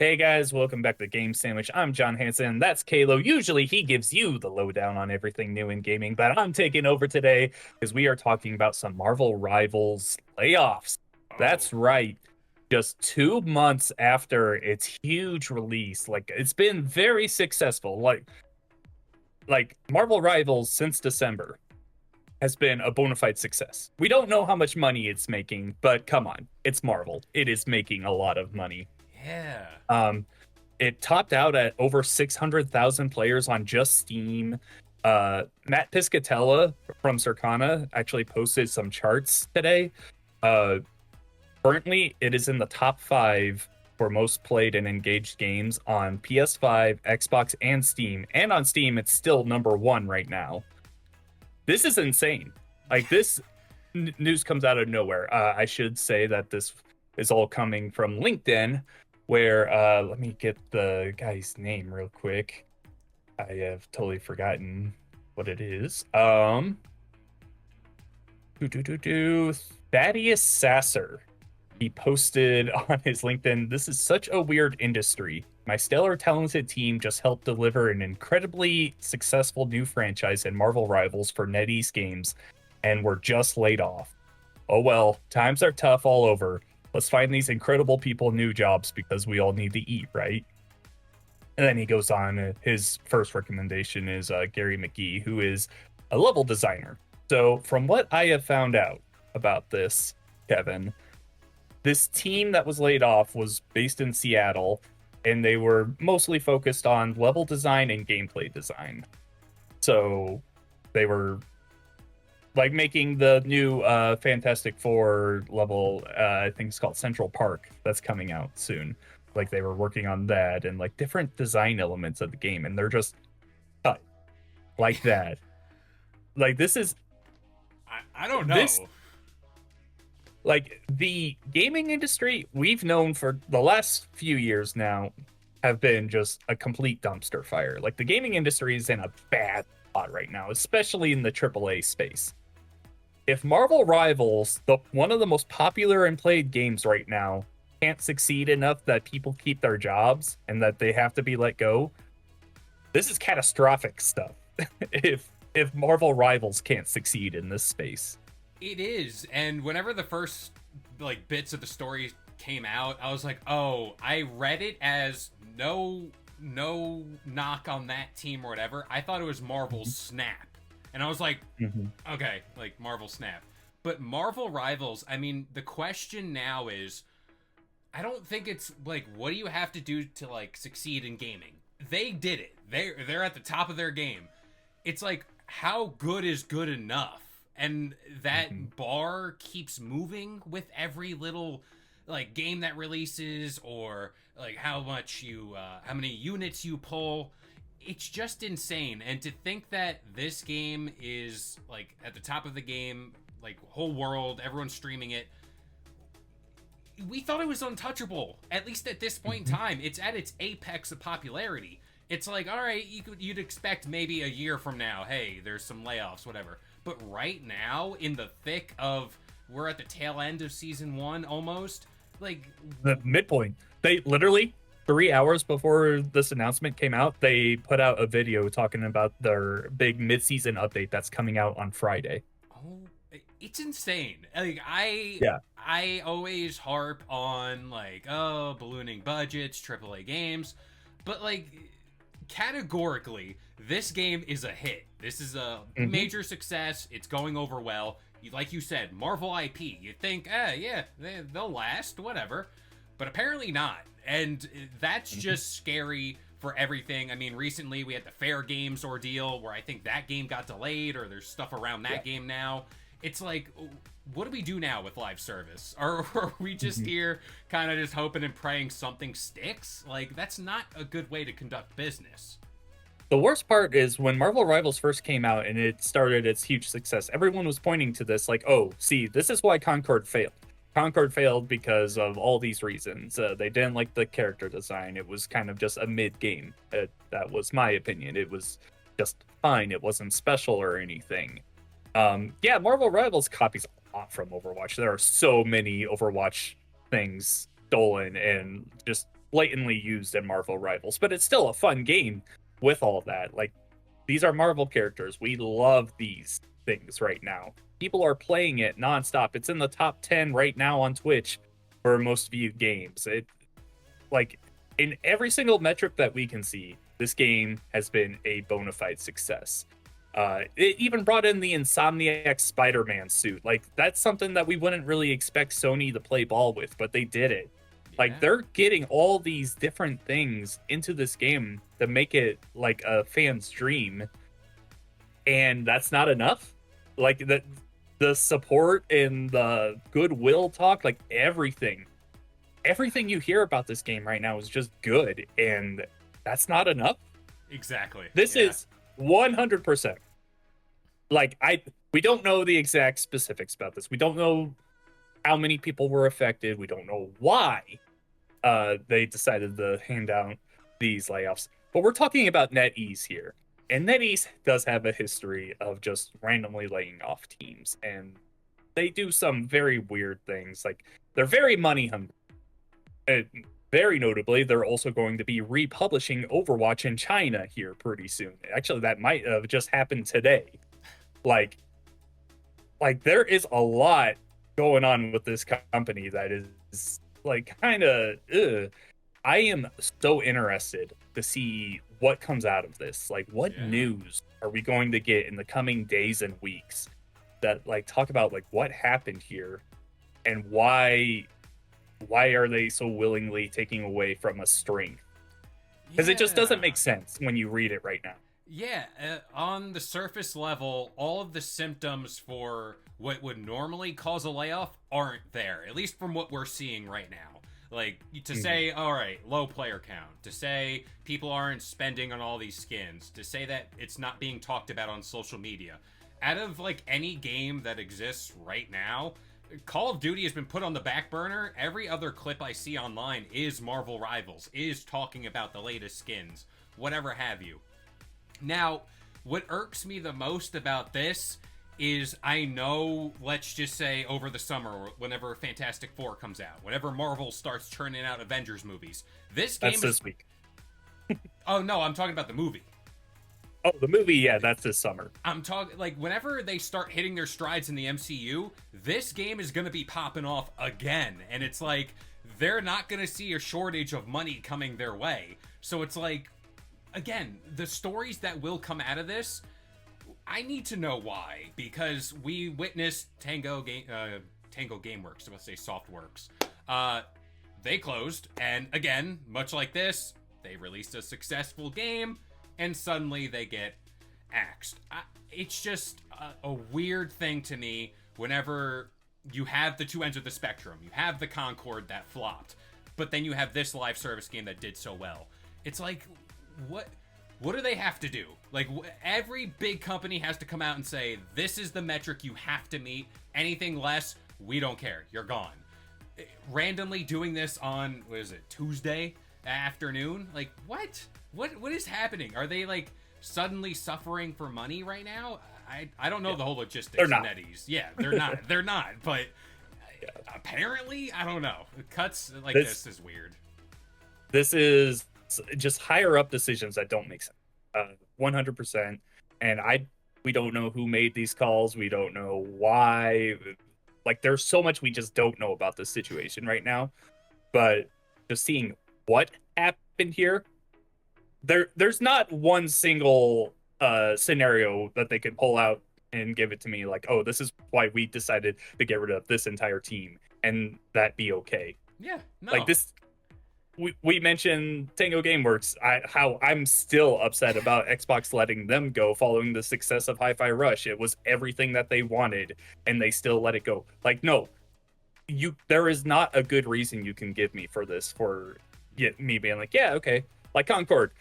Hey guys, welcome back to Game Sandwich. I'm John Hansen. That's K-Lo. Usually he gives you the lowdown on everything new in gaming, but I'm taking over today because we are talking about some Marvel Rivals layoffs. Oh, That's right. Just 2 months after its huge release, like it's been very successful. Like Marvel Rivals since December has been a bona fide success. We don't know how much money it's making, but come on, it's Marvel. It is making a lot of money. yeah. Um, it topped out at over 600,000 players on just Steam. Matt Piscatella from Circana actually posted some charts today. Uh, Currently, it is in the top five for most played and engaged games on PS5, Xbox, and Steam. And on Steam, it's still number one right now. This is insane. Like this news comes out of nowhere. I should say that this is all coming from LinkedIn, where let me get the guy's name real quick. I have totally forgotten what it is. Thaddeus Sasser. He posted on his LinkedIn, "This is such a weird industry. My stellar, talented team just helped deliver an incredibly successful new franchise in Marvel Rivals for NetEase Games, and we're just laid off. Oh well, times are tough all over. Let's find these incredible people new jobs because we all need to eat, right?" And then he goes on, his first recommendation is Gary McGee, who is a level designer. So, from what I have found out about this, Kevin, this team that was laid off was based in Seattle, and they were mostly focused on level design and gameplay design. So they were like making the new Fantastic Four level, I think it's called Central Park, that's coming out soon. Like they were working on that and like different design elements of the game, and they're just cut like that. Like this is I don't this know. like the gaming industry we've known for the last few years now have been just a complete dumpster fire. Like the gaming industry is in a bad spot right now, especially in the AAA space. If Marvel Rivals, the one of the most popular and played games right now, can't succeed enough that people keep their jobs and that they have to be let go, this is catastrophic stuff. if Marvel Rivals can't succeed in this space. It is. And whenever the first bits of the story came out, I was like, "Oh, I read it as no knock on that team or whatever. I thought it was Marvel Snap." And I was like, Mhm. "Okay, like Marvel Snap." But Marvel Rivals, I mean, the question now is I don't think it's like what do you have to do to like succeed in gaming? They did it. They're at the top of their game. It's like how good is good enough? And Mhm. that bar keeps moving with every little like game that releases or like how many units you pull. It's just insane. And to think that this game is like at the top of the game, like whole world, everyone's streaming it, we thought it was untouchable. At least at this point in Mhm. time, it's at its apex of popularity. It's like, all right, you'd expect maybe a year from now, hey, there's some layoffs, whatever. But right now, in the thick of, we're at the tail end of season one almost. Like, The midpoint. They literally 3 hours before this announcement came out, they put out a video talking about their big mid-season update that's coming out on Friday. oh, it's insane. Like, I Yeah. I always harp on like, oh, ballooning budgets, AAA games, but like categorically, this game is a hit. This is a Hmm. major success. It's going over well. Like you said, Marvel IP. You think, yeah, they'll last, whatever. But apparently not. And that's Hmm. just scary for everything. I mean, recently we had the Fair Games ordeal where I think that game got delayed or there's stuff around Yeah. that game now. It's like, what do we do now with live service? Are we just Hmm. here kind of just hoping and praying something sticks? Like, that's not a good way to conduct business. The worst part is when Marvel Rivals first came out and it started its huge success, everyone was pointing to this like, oh, see, this is why Concord failed. Concord failed because of all these reasons. They didn't like the character design. It was kind of just a mid game. That was my opinion. It was just fine. It wasn't special or anything. Yeah, Marvel Rivals copies a lot from Overwatch. There are so many Overwatch things stolen and just blatantly used in Marvel Rivals, but it's still a fun game with all that. Like, these are Marvel characters. We love these things right now. People are playing it nonstop. It's in the top 10 right now on Twitch for most viewed games. It like in every single metric that we can see, this game has been a bona fide success. It even brought in the Insomniac Spider-Man suit. Like, that's something that we wouldn't really expect Sony to play ball with, but they did it. Like, Yeah. they're getting all these different things into this game to make it like a fan's dream, and that's not enough. Like, the support and the goodwill talk, like everything you hear about this game right now is just good, and that's not enough. Exactly. This Yeah. is 100%. Like, we don't know the exact specifics about this. We don't know how many people were affected. We don't know why they decided to hand out these layoffs. But we're talking about NetEase here. And NetEase does have a history of just randomly laying off teams. And they do some very weird things. Like, they're very money hungry. And very notably, they're also going to be republishing Overwatch in China here pretty soon. Actually, that might have just happened today. Like, there is a lot going on with this company that is like kind of I am so interested to see what comes out of this. Like, what Yeah. news are we going to get in the coming days and weeks that like talk about like what happened here and why are they so willingly taking away from a strength? Because it just doesn't Yeah. make sense when you read it right now. Yeah, on the surface level, all of the symptoms for what would normally cause a layoff aren't there, at least from what we're seeing right now. Like, to say, all right, low player count, to say people aren't spending on all these skins, to say that it's not being talked about on social media. Out of, like, any game that exists right now, Call of Duty has been put on the back burner. Every other clip I see online is Marvel Rivals, is talking about the latest skins, whatever have you. Now, what irks me the most about this is I know, let's just say over the summer, whenever Fantastic Four comes out, whenever Marvel starts churning out Avengers movies, this That's game is. this week. Oh, no, I'm talking about the movie. Oh, the movie, yeah, that's this summer. I'm talking, like, whenever they start hitting their strides in the MCU, this game is going to be popping off again. And it's like, they're not going to see a shortage of money coming their way. So it's like, again, the stories that will come out of this, I need to know why, because we witnessed Tango GameWorks. I was about to say Softworks. They closed, and again, much like this, they released a successful game, and suddenly they get axed. It's just a weird thing to me whenever you have the two ends of the spectrum. You have the Concord that flopped, but then you have this live service game that did so well. It's like, what do they have to do? Like, every big company has to come out and say, this is the metric you have to meet. Anything less, we don't care. You're gone. Randomly doing this on, what is it, Tuesday afternoon? Like, what? What is happening? Are they, like, suddenly suffering for money right now? I don't know the whole logistics They're of not. NetEase. Yeah, they're not. They're not. But apparently, I don't know. Cuts like this is weird. This is just higher up decisions that don't make sense. 100%. And we don't know who made these calls. We don't know why. Like, there's so much we just don't know about this situation right now. But just seeing what happened here, there's not one single scenario that they could pull out and give it to me like, oh, this is why we decided to get rid of this entire team and that be okay. Yeah, no. Like, this, we mentioned Tango GameWorks. How I'm still upset about Xbox letting them go following the success of Hi-Fi Rush. It was everything that they wanted, and they still let it go. Like, no, there is not a good reason you can give me for this, for me being like, yeah, okay, like Concord.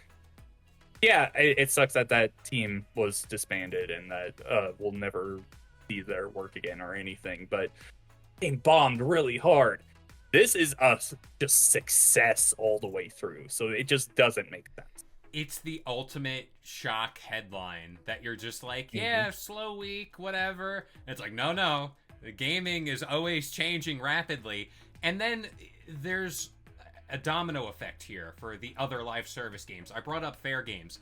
Yeah, it sucks that team was disbanded and that we'll never see their work again or anything, but being bombed really hard. This is us just success all the way through, so it just doesn't make sense. It's the ultimate shock headline that you're just like, yeah, slow week, whatever. And it's like, no, the gaming is always changing rapidly. And then there's a domino effect here for the other live service games. I brought up Fair Games.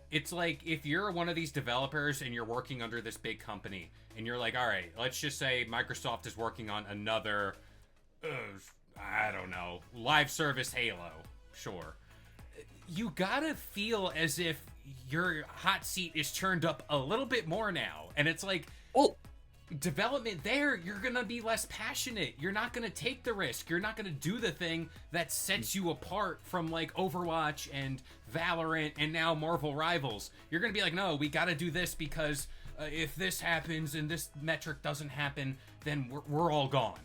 It's like if you're one of these developers and you're working under this big company and you're like, all right, let's just say Microsoft is working on another, I don't know, live service Halo. Sure. You gotta feel as if your hot seat is turned up a little bit more now. And it's like, Well, development there, you're gonna be less passionate. You're not gonna take the risk. You're not gonna do the thing that sets you apart from like Overwatch and Valorant and now Marvel Rivals. You're gonna be like, no, we gotta do this because if this happens and this metric doesn't happen, then we're all gone.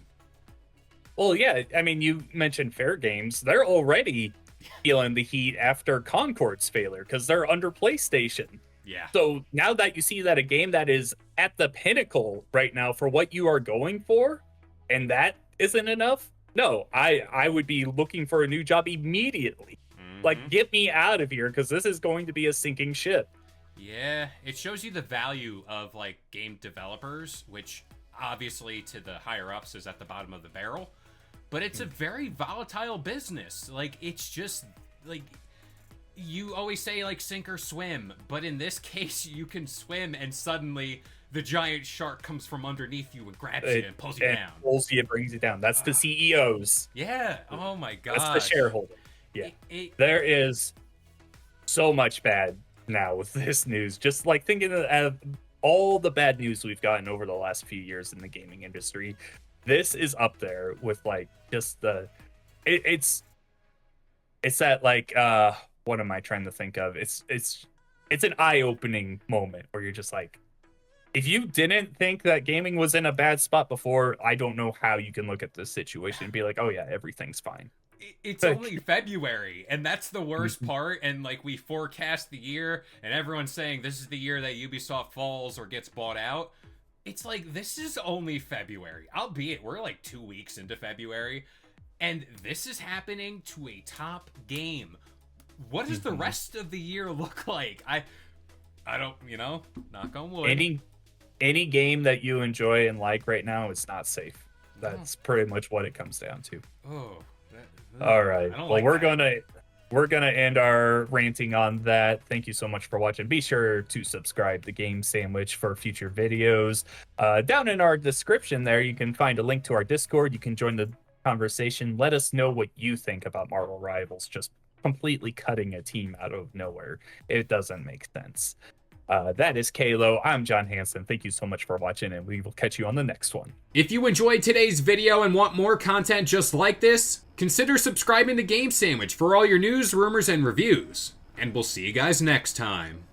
well, yeah. I mean, you mentioned Fair Games. They're already feeling the heat after Concord's failure because they're under PlayStation. Yeah. So now that you see that a game that is at the pinnacle right now for what you are going for, and that isn't enough, no, I would be looking for a new job immediately. Like, get me out of here because this is going to be a sinking ship. Yeah, it shows you the value of like game developers, which obviously to the higher ups is at the bottom of the barrel. But it's a very volatile business. Like, it's just like, you always say like sink or swim, but in this case you can swim and suddenly the giant shark comes from underneath you and grabs you and pulls you down. Pulls you, brings you down. That's the CEOs. Yeah. Oh my god. That's the shareholder. Yeah. There is so much bad now with this news. Just like thinking of all the bad news we've gotten over the last few years in the gaming industry, this is up there with like just the it's that like what am I trying to think of? It's an eye-opening moment where you're just like, if you didn't think that gaming was in a bad spot before, I don't know how you can look at this situation and be like, oh yeah, everything's fine. It's only February, and that's the worst part. And like, we forecast the year and everyone's saying this is the year that Ubisoft falls or gets bought out. It's like, this is only February, albeit we're like 2 weeks into February, and this is happening to a top game. What does the rest of the year look like? I don't, knock on wood. Any game that you enjoy and like right now is not safe. That's pretty much what it comes down to. All right. Well, like we're gonna end our ranting on that. Thank you so much for watching. Be sure to subscribe to Game Sandwich for future videos. Down in our description there, you can find a link to our Discord. You can join the conversation. Let us know what you think about Marvel Rivals just completely cutting a team out of nowhere. It doesn't make sense. That is K-LO. I'm John Hansen. Thank you so much for watching, and we will catch you on the next one. If you enjoyed today's video and want more content just like this, consider subscribing to Game Sandwich for all your news, rumors, and reviews. And we'll see you guys next time.